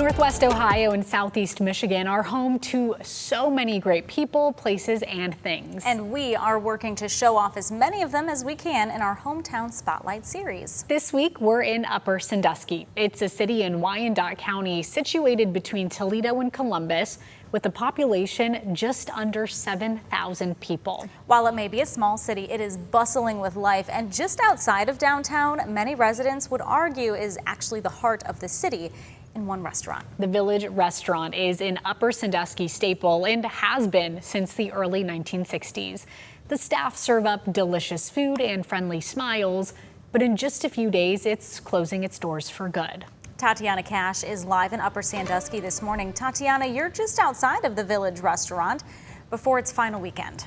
Northwest Ohio and Southeast Michigan are home to so many great people, places, and things. And we are working to show off as many of them as we can in our Hometown Spotlight series. This week, we're in Upper Sandusky. It's a city in Wyandot County situated between Toledo and Columbus, with a population just under 7,000 people. While it may be a small city, it is bustling with life, and just outside of downtown, many residents would argue is actually the heart of the city in one restaurant. The Village restaurant is an Upper Sandusky staple and has been since the early 1960s. The staff serve up delicious food and friendly smiles, but in just a few days, it's closing its doors for good. Tatiana Cash is live in Upper Sandusky this morning. Tatiana, you're just outside of the Village restaurant before its final weekend.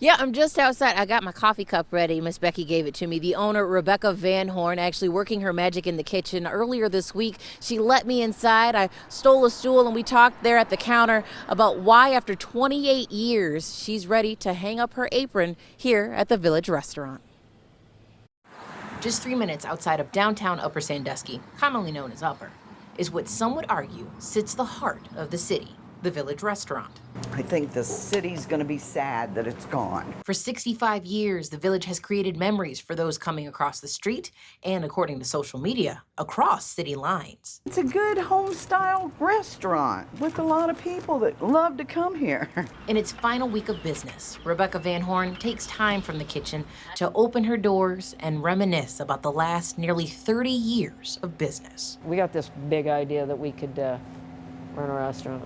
Yeah, I'm just outside. I got my coffee cup ready. Miss Becky gave it to me. The owner, Rebecca Van Horn, actually working her magic in the kitchen. Earlier this week, she let me inside. I stole a stool and we talked there at the counter about why, after 28 years, she's ready to hang up her apron here at the Village restaurant. Just 3 minutes outside of downtown Upper Sandusky, commonly known as Upper, is what some would argue sits the heart of the city, the Village restaurant. I think the city's going to be sad that it's gone. For 65 years, the Village has created memories for those coming across the street and, according to social media, across city lines. It's a good home-style restaurant with a lot of people that love to come here. In its final week of business, Rebecca Van Horn takes time from the kitchen to open her doors and reminisce about the last nearly 30 years of business. We got this big idea that we could run a restaurant,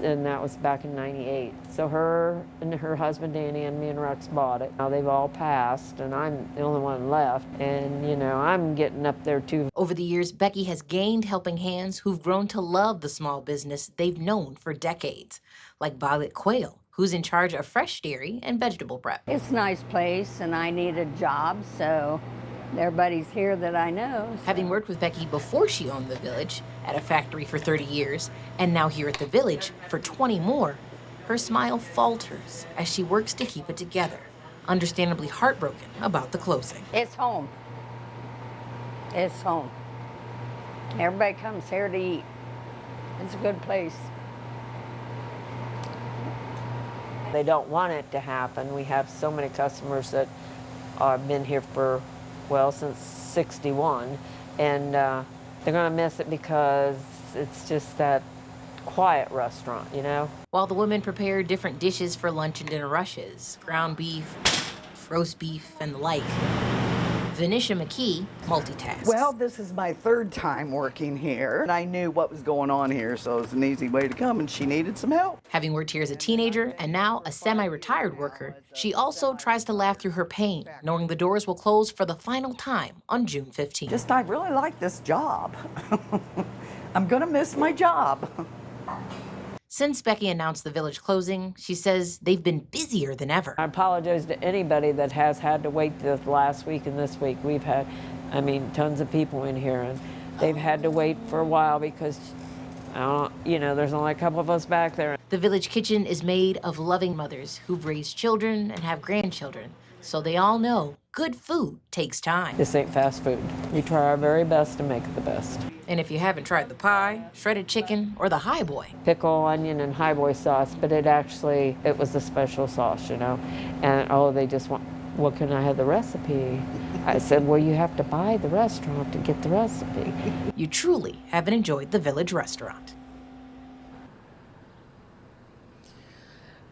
and that was back in '98. So her and her husband Danny and me and Rex bought it. Now they've all passed and I'm the only one left, and you know, I'm getting up there too. Over the years, Becky has gained helping hands who've grown to love the small business they've known for decades, like Violet Quayle, who's in charge of fresh dairy and vegetable prep. It's a nice place and I need a job, so everybody's here that I know. So. Having worked with Becky before she owned the Village, at a factory for 30 years, and now here at the Village for 20 more, her smile falters as she works to keep it together, understandably heartbroken about the closing. It's home. It's home. Everybody comes here to eat. It's a good place. They don't want it to happen. We have so many customers that have been here for, well, since '61, and they're gonna miss it because it's just that quiet restaurant, you know? While the women prepare different dishes for lunch and dinner rushes, ground beef, roast beef, and the like, Venetia McKee multitasks. Well, this is my third time working here, and I knew what was going on here, so it was an easy way to come, and she needed some help. Having worked here as a teenager and now a semi-retired worker, she also tries to laugh through her pain, knowing the doors will close for the final time on June 15th. I really like this job. I'm gonna miss my job. Since Becky announced the Village closing, she says they've been busier than ever. I apologize to anybody that has had to wait this last week and this week. We've had, tons of people in here, and they've had to wait for a while because, there's only a couple of us back there. The Village kitchen is made of loving mothers who've raised children and have grandchildren, so they all know good food takes time. This ain't fast food. We try our very best to make it the best. And if you haven't tried the pie, shredded chicken, or the high boy, pickle, onion, and high boy sauce, but it was a special sauce, you know. And they just want, well, can I have the recipe? I said, well, you have to buy the restaurant to get the recipe. You truly haven't enjoyed the Village restaurant.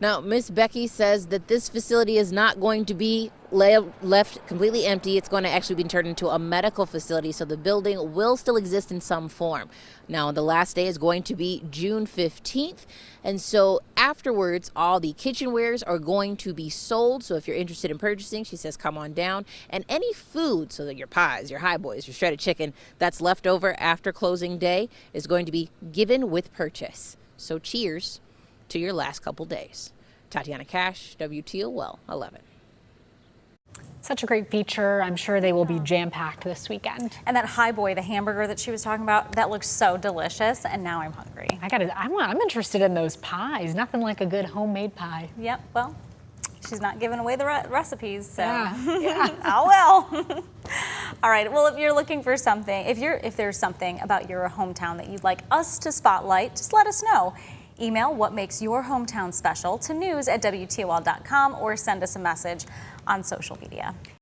Now, Miss Becky says that this facility is not going to be left completely empty. It's going to actually be turned into a medical facility, so the building will still exist in some form. Now, the last day is going to be June 15th, and so afterwards, all the kitchenwares are going to be sold. So if you're interested in purchasing, she says, come on down. And any food, so that your pies, your high boys, your shredded chicken, that's left over after closing day is going to be given with purchase. So cheers to your last couple days. Tatiana Cash, WTOL 11. Such a great feature. I'm sure they will be jam-packed this weekend. And that high boy, the hamburger that she was talking about, that looks so delicious, and now I'm hungry. I'm interested in those pies. Nothing like a good homemade pie. Yep, well, she's not giving away the recipes, so Yeah. oh well. All right, well, if you're looking for something, if there's something about your hometown that you'd like us to spotlight, just let us know. Email what makes your hometown special to news@WTOL.com or send us a message on social media.